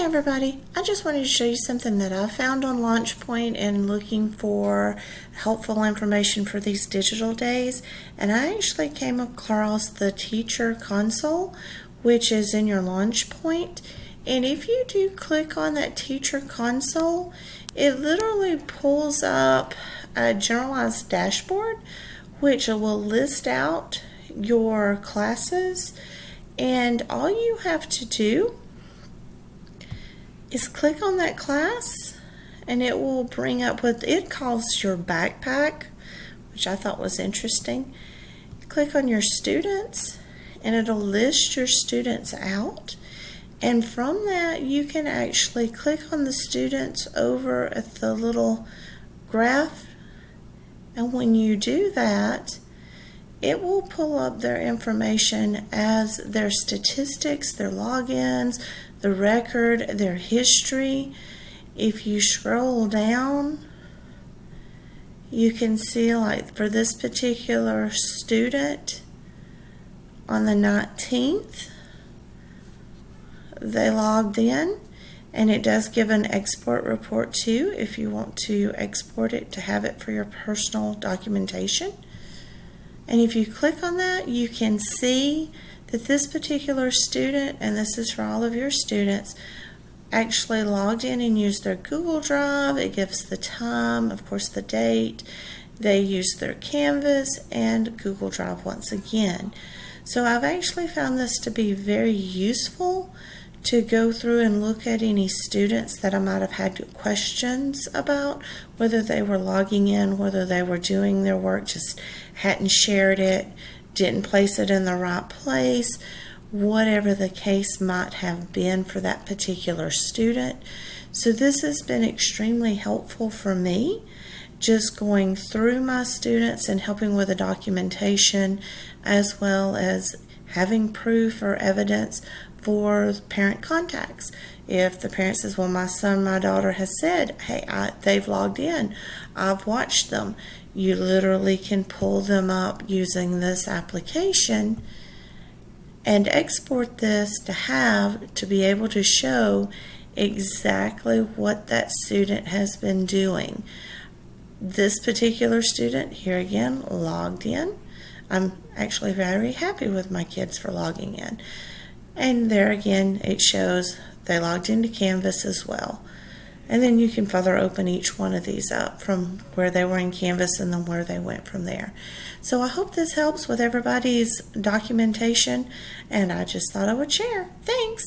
everybody, I just wanted to show you something that I found on LaunchPoint and looking for helpful information for these digital days, and I actually came across the teacher console, which is in your LaunchPoint. And if you do click on that teacher console, it literally pulls up a generalized dashboard which will list out your classes, and all you have to do is click on that class and it will bring up what it calls your backpack, which I thought was interesting. Click on your students and it'll list your students out, and from that you can actually click on the students over at the little graph, and when you do that it will pull up their information as their statistics, their logins, the record, their history. If you scroll down, you can see, like for this particular student, on the 19th, they logged in, and it does give an export report too if you want to export it to have it for your personal documentation. And if you click on that, you can see that this particular student, and this is for all of your students, actually logged in and used their Google Drive. It gives the time, of course the date. They used their Canvas and Google Drive once again. So I've actually found this to be very useful to go through and look at any students that I might have had questions about, whether they were logging in, whether they were doing their work, just hadn't shared it, didn't place it in the right place, whatever the case might have been for that particular student. So this has been extremely helpful for me, just going through my students and helping with the documentation, as well as having proof or evidence for parent contacts. If the parent says, well, my son, my daughter has said, hey, they've logged in, I've watched them, you literally can pull them up using this application and export this to be able to show exactly what that student has been doing. This particular student, here again, logged in. I'm actually very happy with my kids for logging in. And there again, it shows they logged into Canvas as well. And then you can further open each one of these up from where they were in Canvas and then where they went from there. So I hope this helps with everybody's documentation, and I just thought I would share. Thanks!